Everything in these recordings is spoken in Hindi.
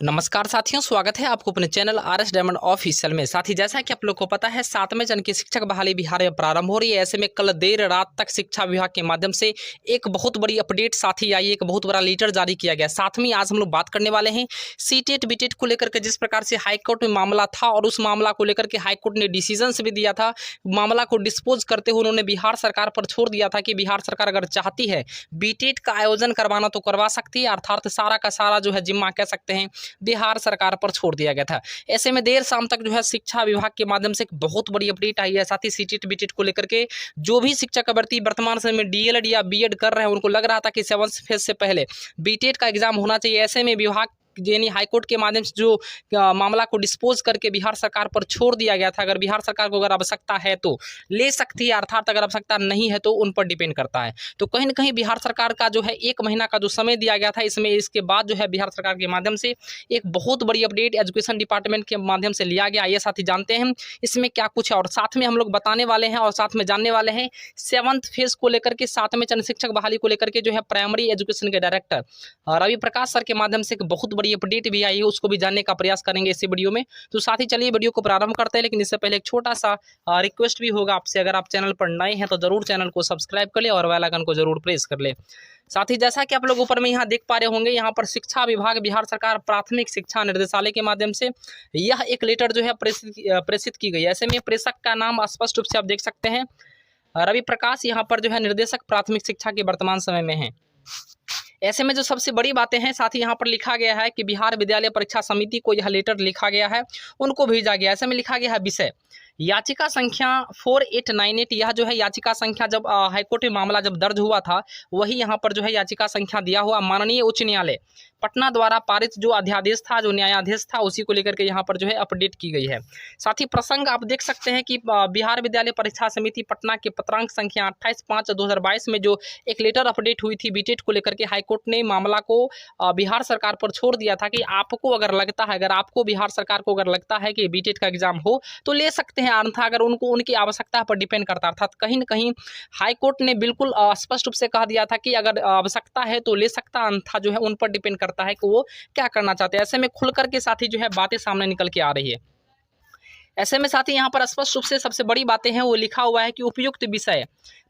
नमस्कार साथियों, स्वागत है आपको अपने चैनल आरएस डायमंड ऑफिशियल में। साथी जैसा कि आप लोग को पता है 7वें चरण की शिक्षक बहाली बिहार में प्रारंभ हो रही है। ऐसे में कल देर रात तक शिक्षा विभाग के माध्यम से एक बहुत बड़ी अपडेट साथी आई, एक बहुत बड़ा लेटर जारी किया गया। साथ में आज हम लोग बात करने वाले हैं सीटेट बीटेट को लेकर के, जिस प्रकार से हाईकोर्ट में मामला था और उस मामला को लेकर के हाईकोर्ट ने डिसीजन भी दिया था। मामला को डिस्पोज करते हुए उन्होंने बिहार सरकार पर छोड़ दिया था कि बिहार सरकार अगर चाहती है बीटेट का आयोजन करवाना तो करवा सकती है, अर्थात सारा का सारा जो है जिम्मा कह सकते हैं बिहार सरकार पर छोड़ दिया गया था। ऐसे में देर शाम तक जो है शिक्षा विभाग के माध्यम से एक बहुत बड़ी अपडेट आई है। साथ ही सीटेट बीटेट को लेकर के जो भी शिक्षक अभ्यर्थी वर्तमान समय में डीएलएड या बीएड कर रहे हैं, उनको लग रहा था कि 7th फेज से पहले बीटेट का एग्जाम होना चाहिए। ऐसे में विभाग यानी हाईकोर्ट के माध्यम से जो मामला को डिस्पोज करके बिहार सरकार पर छोड़ दिया गया था, अगर बिहार सरकार को अगर आवश्यकता है तो ले सकती है, अर्थात अगर आवश्यकता नहीं है तो उन पर डिपेंड करता है। तो कहीं ना कहीं बिहार सरकार का जो है 1 महीना का जो समय दिया गया था, इसके बाद जो है बिहार सरकार के माध्यम से एक बहुत बड़ी अपडेट एजुकेशन डिपार्टमेंट के माध्यम से लिया गया। ये साथी जानते हैं इसमें क्या कुछ है, और साथ में हम लोग बताने वाले हैं और साथ में जानने वाले हैं 7th फेज को लेकर के, 7वें चरण शिक्षक बहाली को लेकर के जो है प्राइमरी एजुकेशन के डायरेक्टर रवि प्रकाश सर के माध्यम से एक बहुत बड़ी अपडेट भी आई है, उसको भी जानने का प्रयास करेंगे इसी वीडियो में। तो साथ ही चलिए वीडियो को प्रारंभ करते हैं, लेकिन इससे पहले एक छोटा सा रिक्वेस्ट भी होगा आपसे, अगर आप चैनल पर नए हैं तो जरूर चैनल को सब्सक्राइब कर ले और बेल आइकन को जरूर प्रेस कर ले। साथ ही जैसा कि आप लोग ऊपर में यहाँ देख पा रहे होंगे, यहाँ पर शिक्षा विभाग बिहार सरकार प्राथमिक शिक्षा निर्देशालय के माध्यम से यह एक लेटर जो है प्रेषित की गई है। ऐसे में प्रेषक का नाम स्पष्ट रूप से आप देख सकते हैं, रवि प्रकाश यहाँ पर जो है निर्देशक प्राथमिक शिक्षा के वर्तमान समय में है। ऐसे में जो सबसे बड़ी बातें हैं, साथ ही यहाँ पर लिखा गया है कि बिहार विद्यालय परीक्षा समिति को यह लेटर लिखा गया है, उनको भेजा गया। ऐसे में लिखा गया है विषय याचिका संख्या 4898। यह जो है याचिका संख्या जब हाईकोर्ट में मामला जब दर्ज हुआ था, वही यहाँ पर जो है याचिका संख्या दिया हुआ। माननीय उच्च न्यायालय पटना द्वारा पारित जो अध्यादेश था, जो न्यायाधीश था, उसी को लेकर के यहाँ पर जो है अपडेट की गई है। साथ ही प्रसंग आप देख सकते हैं कि बिहार विद्यालय परीक्षा समिति पटना के पत्रांक संख्या 28/5/2022 में जो एक लेटर अपडेट हुई थी बीटेट को लेकर के, हाईकोर्ट ने मामला को बिहार सरकार पर छोड़ दिया था कि आपको अगर लगता है, अगर आपको बिहार सरकार को अगर लगता है कि बीटेट का एग्जाम हो तो ले सकते हैं, अन्यथा अगर उनको उनकी आवश्यकता पर डिपेंड करता। अर्थात कहीं ना कहीं हाईकोर्ट ने बिल्कुल स्पष्ट रूप से कह दिया था कि अगर आवश्यकता है तो ले सकता, अन्यथा जो है उन पर डिपेंड करता है कि वो क्या करना चाहते हैं। ऐसे में खुल करके साथी जो है बातें सामने निकल के आ रही है। ऐसे में साथी यहाँ पर स्पष्ट रूप से सबसे बड़ी बातें हैं वो लिखा हुआ है कि उपयुक्त विषय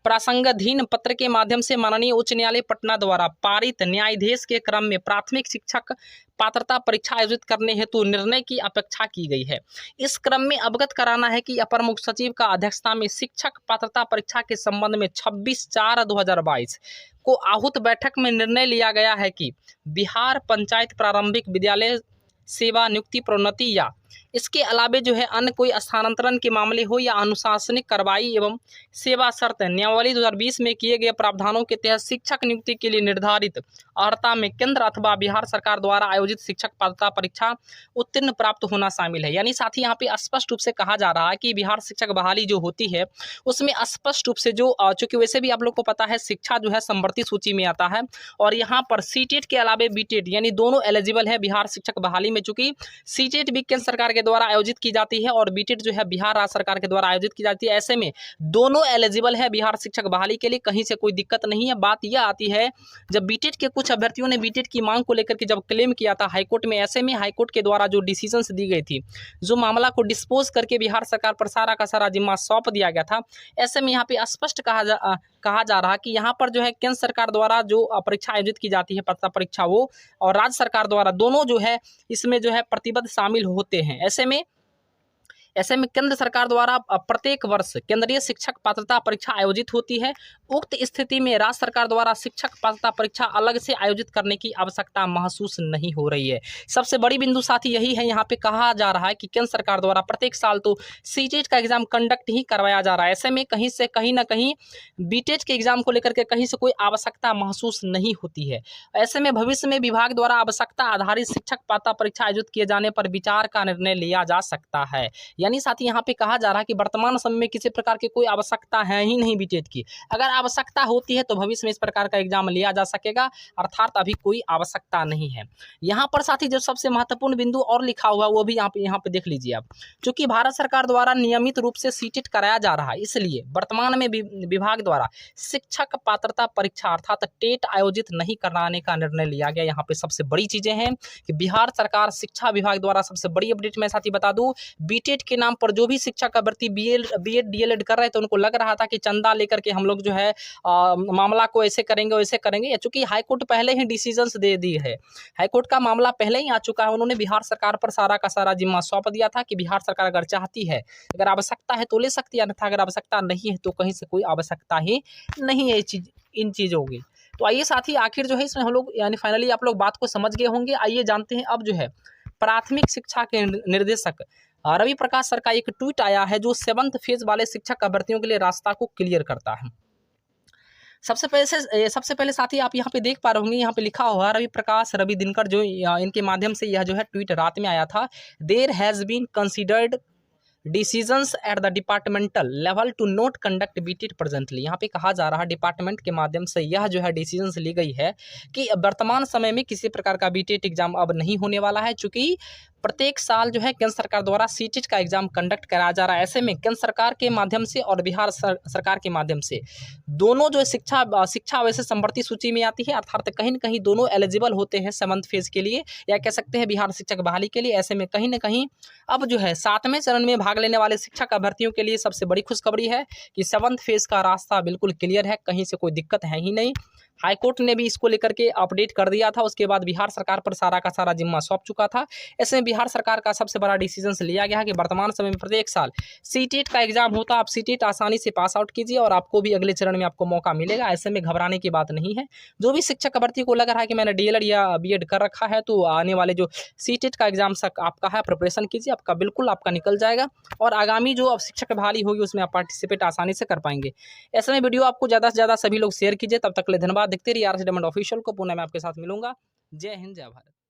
प्रासंगाधीन पत्र के माध्यम से माननीय उच्च न्यायालय पटना द्वारा पारित न्यायाधीश के क्रम में प्राथमिक शिक्षक पात्रता परीक्षा आयोजित करने हेतु निर्णय की अपेक्षा की गई है। इस क्रम में अवगत कराना है कि अपर मुख्य सचिव का अध्यक्षता में शिक्षक पात्रता परीक्षा के संबंध में 26/4/2022 को आहूत बैठक में निर्णय लिया गया है कि बिहार पंचायत प्रारंभिक विद्यालय सेवा नियुक्ति प्रोन्नति या इसके अलावे जो है अन्य कोई स्थानांतरण के मामले हो या अनुशासनिक कार्रवाई एवं सेवा शर्त नियमावली 2020 में किए गए प्रावधानों के तहत शिक्षक नियुक्ति के लिए निर्धारित अर्हता में केंद्र अथवा बिहार सरकार द्वारा आयोजित शिक्षक पात्रता परीक्षा उत्तीर्ण प्राप्त होना शामिल है। यानी साथ ही यहाँ पे स्पष्ट रूप से कहा जा रहा है कि बिहार शिक्षक बहाली जो होती है उसमें स्पष्ट रूप से जो चूंकि वैसे भी आप लोग को पता है शिक्षा जो है समवर्ती सूची में आता है, और यहाँ पर सीटेट के अलावे बीटेट यानी दोनों एलिजिबल है बिहार शिक्षक बहाली में। चूंकि सीटेट भी केंद्र सरकार के द्वारा आयोजित की जाती है और बीटेट जो है बिहार राज्य सरकार के द्वारा आयोजित की जाती है, ऐसे में दोनों एलिजिबल है बिहार शिक्षक बहाली के लिए, कहीं से कोई दिक्कत नहीं है। बात यह आती है जब बीटेट के कुछ अभ्यर्थियों ने बीटेट की मांग को लेकर के जब क्लेम किया था हाईकोर्ट में, ऐसे में हाईकोर्ट के द्वारा जो डिसीजंस दी गई थी, जो मामला को डिस्पोज करके बिहार सरकार पर सारा का सारा जिम्मा सौंप दिया गया था, ऐसे में यहाँ पे स्पष्ट कहा जा रहा कि यहाँ पर जो है केंद्र सरकार द्वारा जो परीक्षा आयोजित की जाती है पात्रता परीक्षा, वो और राज्य सरकार द्वारा दोनों जो है इसमें जो है प्रतिबद्ध शामिल होते हैं। ऐसे में केंद्र सरकार द्वारा प्रत्येक वर्ष केंद्रीय शिक्षक पात्रता परीक्षा आयोजित होती है। उक्त स्थिति में राज्य सरकार द्वारा शिक्षक पात्रता परीक्षा अलग से आयोजित करने की आवश्यकता महसूस नहीं हो रही है। सबसे बड़ी बिंदु साथी यही है, यहाँ पे कहा जा रहा है कि केंद्र सरकार द्वारा प्रत्येक साल तो सीटेट का एग्जाम कंडक्ट ही करवाया जा रहा है। ऐसे में कहीं से कहीं ना कहीं बीटेट के एग्जाम को लेकर के कहीं से कोई आवश्यकता महसूस नहीं होती है। ऐसे में भविष्य में विभाग द्वारा आवश्यकता आधारित शिक्षक पात्रता परीक्षा आयोजित किए जाने पर विचार का निर्णय लिया जा सकता है। यानी साथ ही यहाँ पे कहा जा रहा है कि वर्तमान समय में किसी प्रकार की कोई आवश्यकता है ही नहीं बीटेट की। अगर आवश्यकता होती है तो भविष्य में इस प्रकार का एग्जाम लिया जा सकेगा, अर्थात अभी कोई आवश्यकता नहीं है। यहाँ पर साथ ही जो सबसे महत्वपूर्ण बिंदु और लिखा हुआ वो भी यहाँ पे देख लीजिए आप। चूंकि भारत सरकार द्वारा नियमित रूप से सीटेट कराया जा रहा है, इसलिए वर्तमान में विभाग द्वारा शिक्षक पात्रता परीक्षा अर्थात टेट आयोजित नहीं कराने का निर्णय लिया गया। यहाँ पे सबसे बड़ी चीजें हैं कि बिहार सरकार शिक्षा विभाग द्वारा सबसे बड़ी अपडेट मैं साथ ही बता दूं, बीटेट के नाम पर जो भी शिक्षक अभ्यर्थी बीएड डीएलएड कर रहे थे उनको लग रहा था कि चंदा लेकर के हम लोग जो है मामला को ऐसे करेंगे वैसे करेंगे। या चूंकि हाईकोर्ट पहले ही डिसीजंस दे दी है, हाईकोर्ट का मामला पहले ही आ चुका है, उन्होंने बिहार सरकार पर सारा का सारा जिम्मा सौंप दिया था कि बिहार सरकार अगर चाहती है, अगर आवश्यकता है तो ले सकती है, अन्यथा अगर आवश्यकता नहीं है तो कहीं से कोई आवश्यकता ही नहीं है इन चीज़ों की। तो आइए साथ ही आखिर जो है इसमें हम लोग यानी फाइनली आप लोग बात को समझ गए होंगे। आइए जानते हैं अब जो है प्राथमिक शिक्षा के निर्देशक रवि प्रकाश सर का एक ट्वीट आया है जो 7th फेज वाले शिक्षक अभ्यर्थियों के लिए रास्ता को क्लियर करता है। सबसे पहले साथी आप यहाँ पे देख पा रहे होंगे, यहाँ पे लिखा हुआ रवि प्रकाश रवि दिनकर जो इनके माध्यम से यह जो है ट्वीट रात में आया था। There has been considered decisions at the departmental level to not conduct BTET presently. यहाँ पे कहा जा रहा है डिपार्टमेंट के माध्यम से यह जो है डिसीजंस ली गई है कि वर्तमान समय में किसी प्रकार का बीटेट एग्जाम अब नहीं होने वाला है, चूंकि प्रत्येक साल जो है केंद्र सरकार द्वारा सीटेट का एग्जाम कंडक्ट कराया जा रहा है। ऐसे में केंद्र सरकार के माध्यम से और बिहार सरकार के माध्यम से दोनों जो शिक्षा वैसे संवर्ती सूची में आती है, अर्थात कहीं न कहीं दोनों एलिजिबल होते हैं 7th फेज के लिए, या कह सकते हैं बिहार शिक्षक बहाली के लिए। ऐसे में कहीं न कहीं अब जो है 7वें चरण में भाग लेने वाले शिक्षक अभ्यर्थियों के लिए सबसे बड़ी खुशखबरी है कि 7th फेज का रास्ता बिल्कुल क्लियर है, कहीं से कोई दिक्कत है ही नहीं। हाईकोर्ट ने भी इसको लेकर के अपडेट कर दिया था, उसके बाद बिहार सरकार पर सारा का सारा जिम्मा सौंप चुका था। ऐसे में बिहार सरकार का सबसे बड़ा डिसीजन लिया गया है कि वर्तमान समय में प्रत्येक साल सीटेट का एग्जाम होता है, आप सीटेट आसानी से पास आउट कीजिए और आपको भी अगले चरण में आपको मौका मिलेगा। ऐसे में घबराने की बात नहीं है। जो भी शिक्षक अभ्यर्थी को लग रहा है कि मैंने डीएलएड या बीएड कर रखा है तो आने वाले जो सीटेट का एग्जाम आपका है प्रिपरेशन कीजिए, आपका बिल्कुल आपका निकल जाएगा और आगामी जो अब शिक्षक बहाली होगी उसमें आप पार्टिसिपेट आसानी से कर पाएंगे। ऐसे में वीडियो आपको ज़्यादा से ज़्यादा सभी लोग शेयर कीजिए। तब तक के लिए धन्यवाद। देखते रहिए आरएस डायमंड ऑफिशियल को। पुनः मैं आपके साथ मिलूंगा। जय हिंद जय भारत।